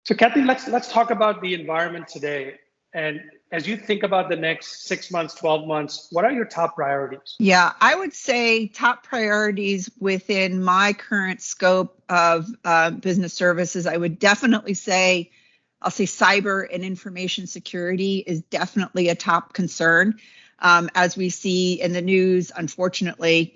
So Kathy, let's talk about the environment today. And as you think about the next 6 months, 12 months, what are your top priorities? Yeah, I would say top priorities within my current scope of business services, I would definitely say, I'll say cyber and information security is definitely a top concern. As we see in the news, unfortunately,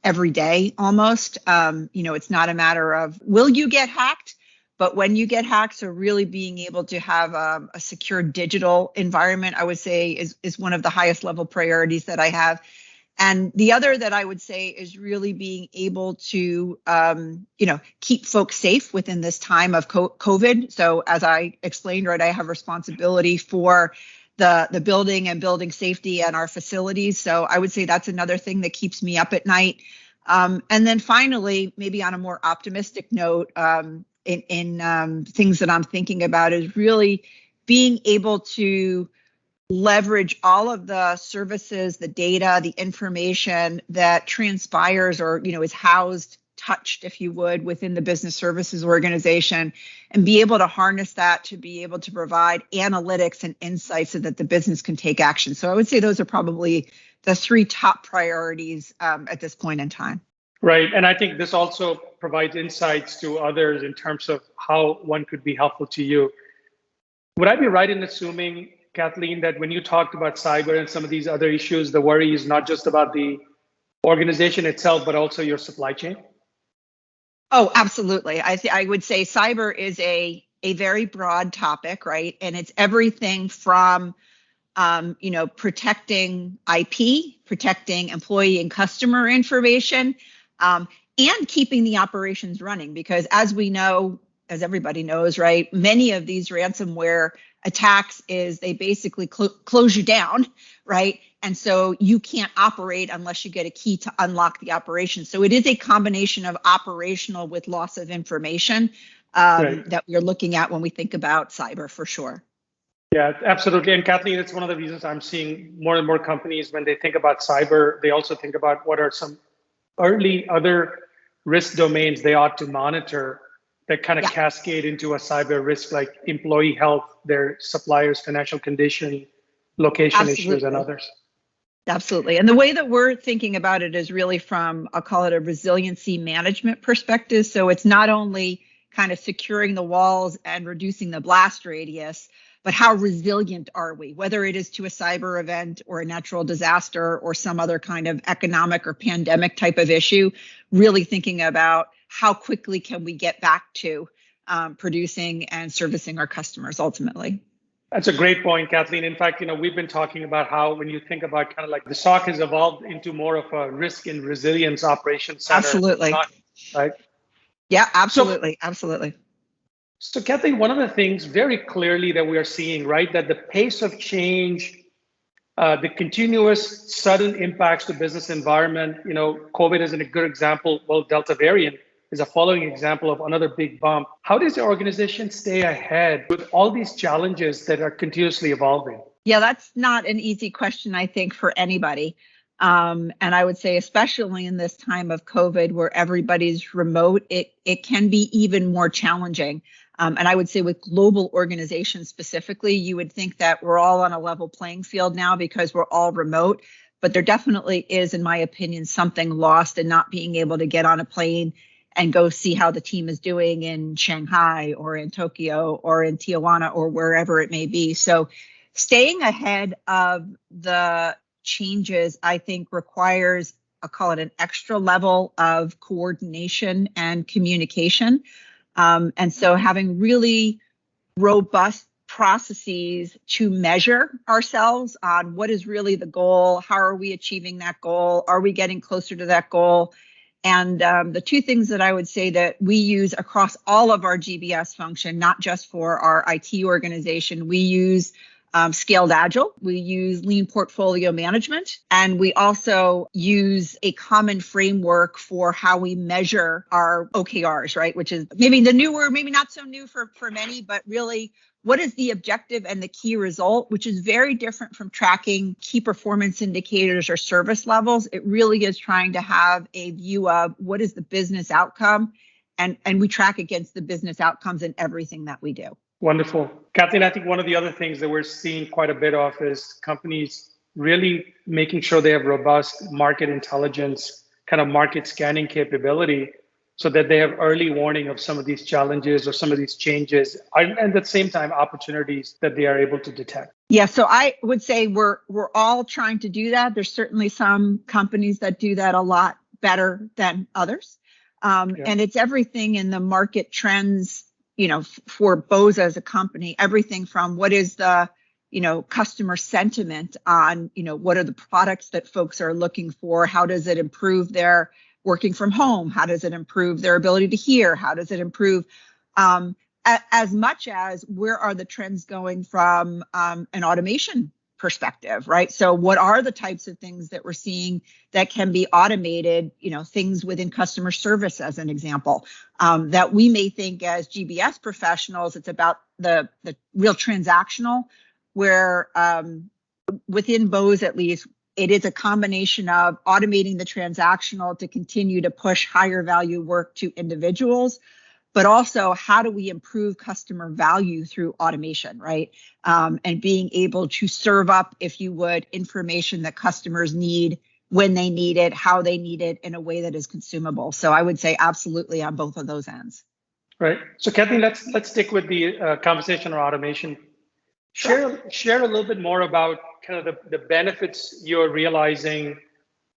every day almost, it's not a matter of will you get hacked, but when you get hacked, so really being able to have a secure digital environment, I would say is one of the highest level priorities that I have. And the other that I would say is really being able to, keep folks safe within this time of COVID. So as I explained, right, I have responsibility for the building and building safety and our facilities. So I would say that's another thing that keeps me up at night. And then finally, maybe on a more optimistic note, in things that I'm thinking about is really being able to leverage all of the services, the data, the information that transpires or, is housed, touched, if you would, within the business services organization, and be able to harness that to be able to provide analytics and insights so that the business can take action. So I would say those are probably the three top priorities at this point in time. Right. And I think this also provides insights to others in terms of how one could be helpful to you. Would I be right in assuming, Kathleen, that when you talked about cyber and some of these other issues, the worry is not just about the organization itself, but also your supply chain? Oh, absolutely. I would say cyber is a very broad topic, right? And it's everything from, protecting IP, protecting employee and customer information, and keeping the operations running. Because as we know, as everybody knows, right, many of these ransomware attacks is they basically close you down, right? And so you can't operate unless you get a key to unlock the operation. So it is a combination of operational with loss of information that we're looking at when we think about cyber, for sure. Yeah, absolutely. And Kathleen, it's one of the reasons I'm seeing more and more companies, when they think about cyber, they also think about what are some early other risk domains they ought to monitor that kind of cascade into a cyber risk, like employee health, their suppliers' financial condition, location issues, and others. Absolutely. And the way that we're thinking about it is really from, I'll call it a resiliency management perspective. So it's not only kind of securing the walls and reducing the blast radius, but how resilient are we, whether it is to a cyber event or a natural disaster or some other kind of economic or pandemic type of issue, really thinking about how quickly can we get back to producing and servicing our customers ultimately. That's a great point, Kathleen. In fact, we've been talking about how when you think about kind of like the SOC has evolved into more of a risk and resilience operations center. Absolutely. Right? Yeah, absolutely. Absolutely. So Kathleen, one of the things very clearly that we are seeing, right, that the pace of change, the continuous sudden impacts to business environment, COVID is a good example. Well, Delta variant is a following example of another big bump. How does the organization stay ahead with all these challenges that are continuously evolving? Yeah, that's not an easy question, I think, for anybody. And I would say, especially in this time of COVID where everybody's remote, it can be even more challenging. And I would say with global organizations specifically, you would think that we're all on a level playing field now because we're all remote. But there definitely is, in my opinion, something lost in not being able to get on a plane and go see how the team is doing in Shanghai or in Tokyo or in Tijuana or wherever it may be. So staying ahead of the changes, I think, requires, I'll call it an extra level of coordination and communication. And so having really robust processes to measure ourselves on what is really the goal, how are we achieving that goal, are we getting closer to that goal? And the two things that I would say that we use across all of our GBS function, not just for our IT organization, we use Scaled Agile, we use Lean Portfolio Management, and we also use a common framework for how we measure our OKRs, right? Which is maybe the new word, maybe not so new for many, but really what is the objective and the key result, which is very different from tracking key performance indicators or service levels. It really is trying to have a view of what is the business outcome and we track against the business outcomes in everything that we do. Wonderful. Kathleen, I think one of the other things that we're seeing quite a bit of is companies really making sure they have robust market intelligence, kind of market scanning capability, so that they have early warning of some of these challenges or some of these changes, and at the same time, opportunities that they are able to detect. Yeah, so I would say we're all trying to do that. There's certainly some companies that do that a lot better than others. And it's everything in the market trends, for Bose as a company, everything from what is the, customer sentiment on, what are the products that folks are looking for? How does it improve their working from home? How does it improve their ability to hear? How does it improve as much as where are the trends going from an automation perspective, right? So what are the types of things that we're seeing that can be automated, things within customer service, as an example, that we may think as GBS professionals, it's about the real transactional, where within Bose, at least, it is a combination of automating the transactional to continue to push higher value work to individuals, but also how do we improve customer value through automation, right? And being able to serve up, if you would, information that customers need when they need it, how they need it in a way that is consumable. So I would say absolutely on both of those ends. Right. So Kathleen, let's stick with the conversation on automation. Share a little bit more about kind of the benefits you're realizing,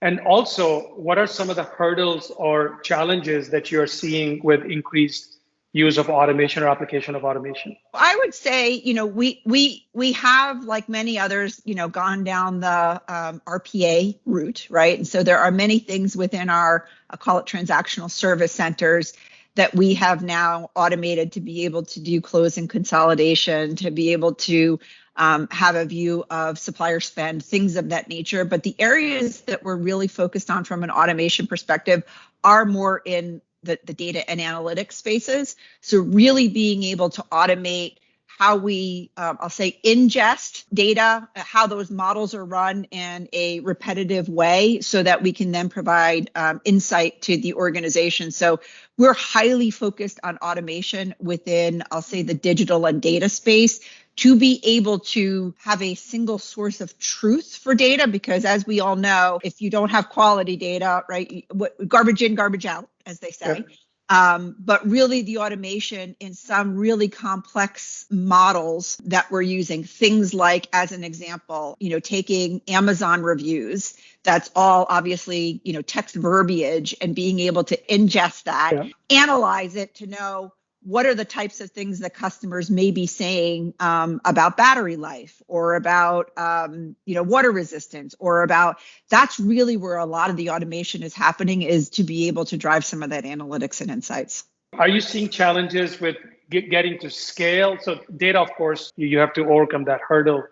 and also what are some of the hurdles or challenges that you're seeing with increased use of automation or application of automation? I would say, we have, like many others, gone down the RPA route, right? And so there are many things within our, I'll call it transactional service centers, that we have now automated to be able to do close and consolidation, to be able to have a view of supplier spend, things of that nature. But the areas that we're really focused on from an automation perspective are more in the data and analytics spaces. So really being able to automate how we, I'll say, ingest data, how those models are run in a repetitive way so that we can then provide insight to the organization. So we're highly focused on automation within, I'll say, the digital and data space, to be able to have a single source of truth for data, because as we all know, if you don't have quality data, right, garbage in, garbage out, as they say. But really the automation in some really complex models that we're using, things like, as an example, taking Amazon reviews, that's all obviously, text verbiage, and being able to ingest that, analyze it to know what are the types of things that customers may be saying about battery life, or about, water resistance, or about, that's really where a lot of the automation is happening, is to be able to drive some of that analytics and insights. Are you seeing challenges with getting to scale? So data, of course, you have to overcome that hurdle.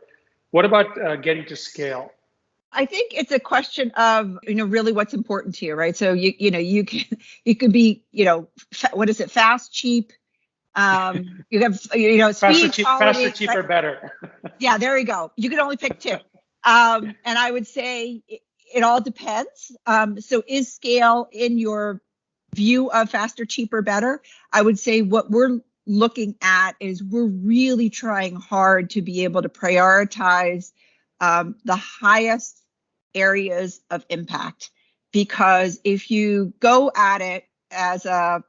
What about getting to scale? I think it's a question of, really what's important to you, right? So you could be, what is it? Fast, cheap. You have, speed, faster, cheaper, right? Better. Yeah, there you go. You can only pick two. And I would say it all depends. So is scale in your view of faster, cheaper, better? I would say what we're looking at is we're really trying hard to be able to prioritize the highest areas of impact, because if you go at it as a,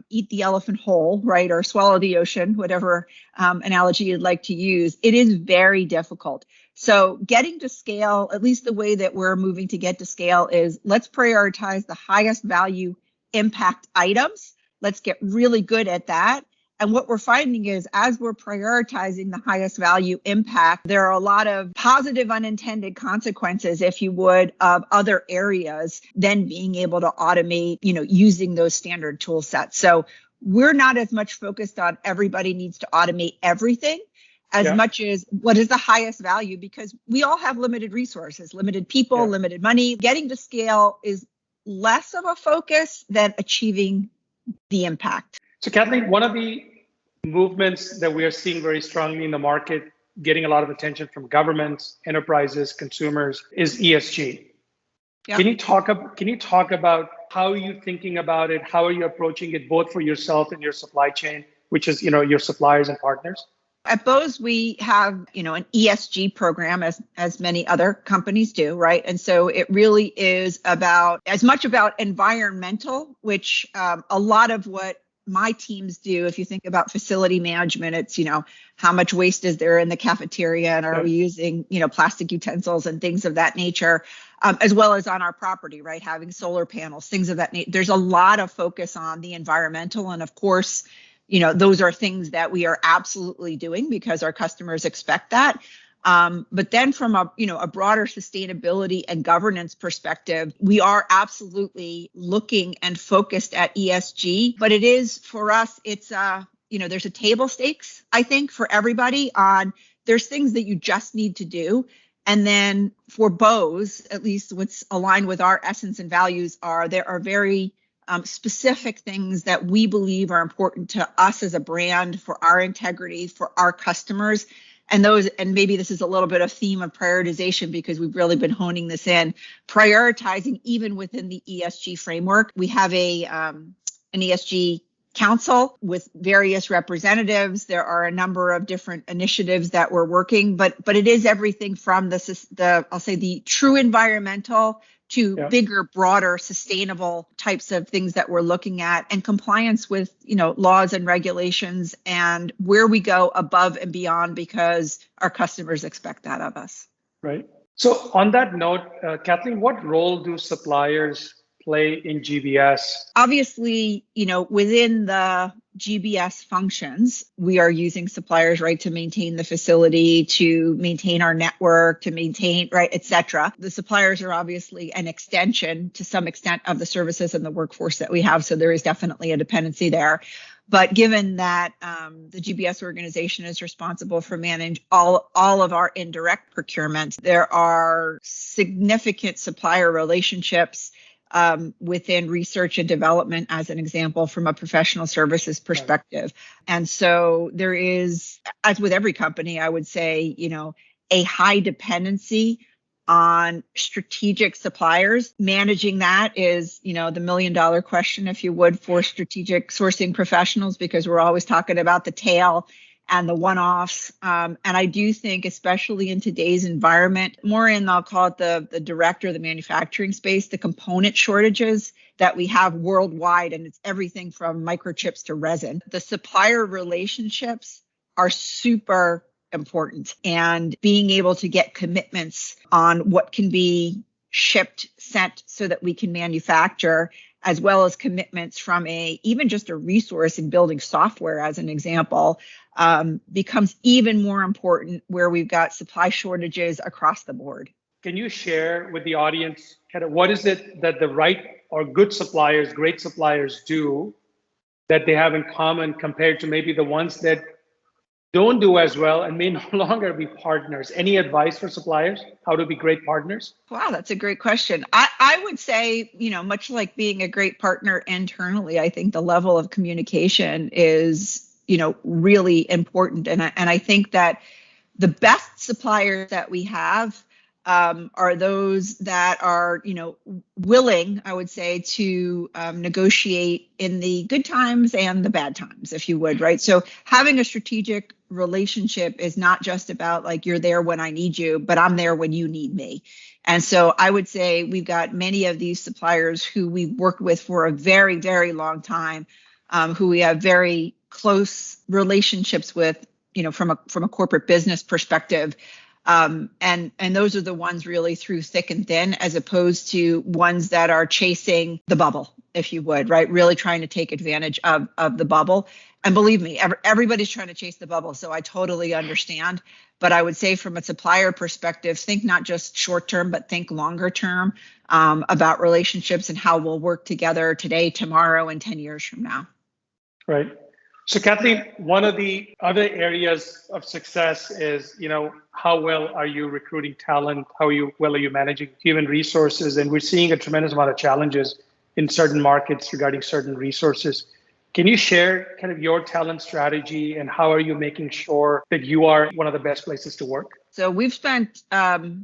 eat the elephant whole, right, or swallow the ocean, whatever analogy you'd like to use, it is very difficult. So getting to scale, at least the way that we're moving to get to scale, is let's prioritize the highest value impact items. Let's get really good at that. And what we're finding is, as we're prioritizing the highest value impact, there are a lot of positive unintended consequences, if you would, of other areas than being able to automate, using those standard tool sets. So we're not as much focused on everybody needs to automate everything as much as what is the highest value, because we all have limited resources, limited people, limited money. Getting to scale is less of a focus than achieving the impact. So Kathleen, one of the movements that we are seeing very strongly in the market, getting a lot of attention from governments, enterprises, consumers, is ESG. Yeah. Can you talk about how are you thinking about it? How are you approaching it both for yourself and your supply chain, which is, your suppliers and partners? At Bose, we have, an ESG program as many other companies do, right? And so it really is about as much about environmental, which a lot of what my teams do, if you think about facility management, it's, how much waste is there in the cafeteria and are we using, plastic utensils and things of that nature, as well as on our property, right? Having solar panels, things of that nature. There's a lot of focus on the environmental. And of course, those are things that we are absolutely doing because our customers expect that. But then from a broader sustainability and governance perspective, we are absolutely looking and focused at ESG. But it is for us, it's there's a table stakes, I think, for everybody on there's things that you just need to do. And then for Bose, at least what's aligned with our essence and values there are very specific things that we believe are important to us as a brand, for our integrity, for our customers. And maybe this is a little bit of theme of prioritization because we've really been honing this in, prioritizing even within the ESG framework. We have an ESG council with various representatives. There are a number of different initiatives that we're working, but it is everything from the true environmental to bigger, broader, sustainable types of things that we're looking at, and compliance with, laws and regulations, and where we go above and beyond because our customers expect that of us. Right. So on that note, Kathleen, what role do suppliers play in GBS? Obviously, within the GBS functions, we are using suppliers, right, to maintain the facility, to maintain our network, to maintain, right, et cetera. The suppliers are obviously an extension to some extent of the services and the workforce that we have. So there is definitely a dependency there. But given that the GBS organization is responsible for managing all of our indirect procurement, there are significant supplier relationships within research and development, as an example, from a professional services perspective. And so there is, as with every company, I would say, a high dependency on strategic suppliers. Managing that is, the $1 million question, if you would, for strategic sourcing professionals, because we're always talking about the tail and the one-offs. And I do think, especially in today's environment, more in, I'll call it the direct or the manufacturing space, the component shortages that we have worldwide, and it's everything from microchips to resin. The supplier relationships are super important, and being able to get commitments on what can be shipped, sent so that we can manufacture, as well as commitments from even just a resource in building software, as an example, becomes even more important where we've got supply shortages across the board. Can you share with the audience kind of what is it that the right or good suppliers, great suppliers do that they have in common compared to maybe the ones that don't do as well and may no longer be partners? Any advice for suppliers, how to be great partners? Wow, that's a great question. I would say, much like being a great partner internally, I think the level of communication is, really important. And I think that the best suppliers that we have are those that are, willing, I would say, to negotiate in the good times and the bad times, if you would, right? So having a strategic relationship is not just about like, you're there when I need you, but I'm there when you need me. And so I would say we've got many of these suppliers who we've worked with for a very, very long time, who we have very close relationships with, from a corporate business perspective. And those are the ones really through thick and thin, as opposed to ones that are chasing the bubble, if you would, right? Really trying to take advantage of the bubble. And believe me, everybody's trying to chase the bubble. So I totally understand. But I would say from a supplier perspective, think not just short term, but think longer term about relationships and how we'll work together today, tomorrow, and 10 years from now. Right. So Kathleen, one of the other areas of success is, how well are you recruiting talent? How well are you managing human resources? And we're seeing a tremendous amount of challenges in certain markets regarding certain resources. Can you share kind of your talent strategy and how are you making sure that you are one of the best places to work? So we've spent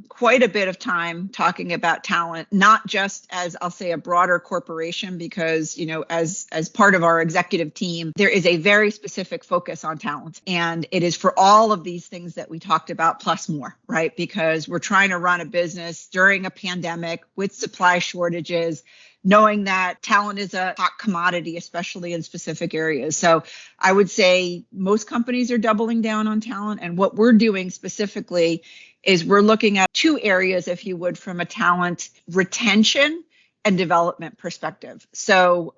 quite a bit of time talking about talent, not just as, I'll say, a broader corporation, because, as part of our executive team, there is a very specific focus on talent. And it is for all of these things that we talked about, plus more, right? Because we're trying to run a business during a pandemic with supply shortages, knowing that talent is a hot commodity, especially in specific areas. So I would say most companies are doubling down on talent. And what we're doing specifically is we're looking at two areas, if you would, from a talent retention and development perspective. So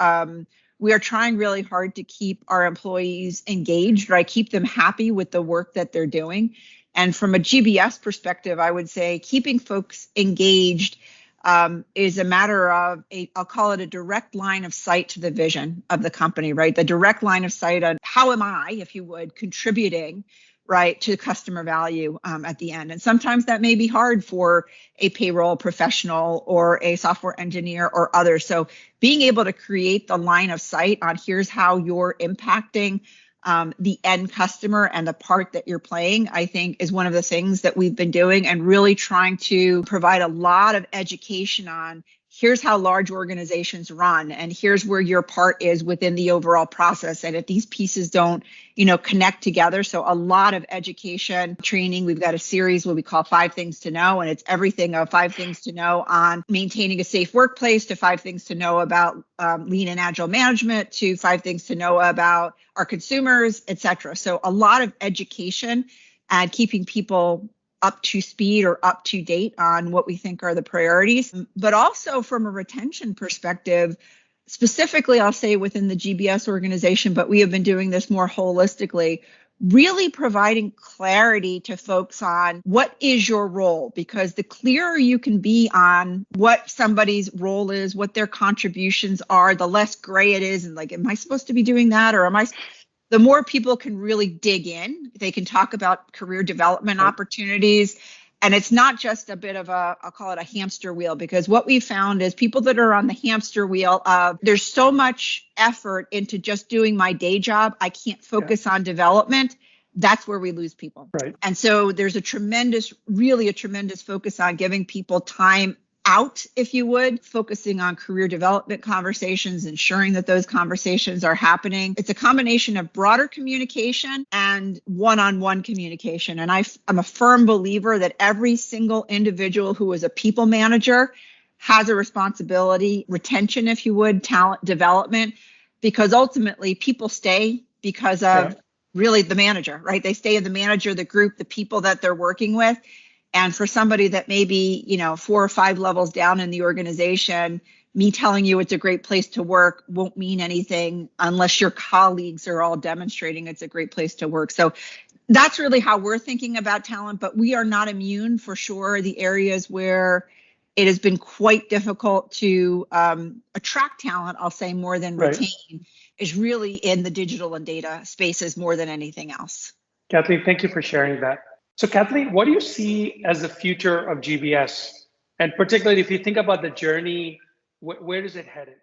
we are trying really hard to keep our employees engaged, right? Keep them happy with the work that they're doing. And from a GBS perspective, I would say keeping folks engaged is a matter of I'll call it a direct line of sight to the vision of the company, right? The direct line of sight on how am I, if you would, contributing, right, to customer value at the end. And sometimes that may be hard for a payroll professional or a software engineer or others. So being able to create the line of sight on here's how you're impacting the end customer and the part that you're playing, I think is one of the things that we've been doing, and really trying to provide a lot of education on here's how large organizations run and here's where your part is within the overall process. And if these pieces don't, connect together. So a lot of education training. We've got a series what we call 5 Things to Know, and it's everything of 5 things to know on maintaining a safe workplace, to 5 things to know about lean and agile management, to 5 things to know about our consumers, et cetera. So a lot of education and keeping people up to speed or up to date on what we think are the priorities, but also from a retention perspective, specifically, I'll say within the GBS organization, but we have been doing this more holistically, really providing clarity to folks on what is your role, because the clearer you can be on what somebody's role is, what their contributions are, the less gray it is. And like, am I supposed to be doing that? Or the more people can really dig in, they can talk about career development opportunities. And it's not just a bit of I'll call it a hamster wheel, because what we found is people that are on the hamster wheel of there's so much effort into just doing my day job, I can't focus on development. That's where we lose people. Right. And so there's a tremendous focus on giving people time out, if you would, focusing on career development conversations, ensuring that those conversations are happening. It's a combination of broader communication and one-on-one communication. And I'm a firm believer that every single individual who is a people manager has a responsibility, retention, if you would, talent development, because ultimately people stay because of really the manager, right? They stay in the manager, the group, the people that they're working with. And for somebody that may be, 4 or 5 levels down in the organization, me telling you it's a great place to work won't mean anything unless your colleagues are all demonstrating it's a great place to work. So that's really how we're thinking about talent, but we are not immune for sure. The areas where it has been quite difficult to attract talent, I'll say more than retain, is really in the digital and data spaces more than anything else. Kathleen, thank you for sharing that. So Kathleen, what do you see as the future of GBS? And particularly if you think about the journey, where is it headed?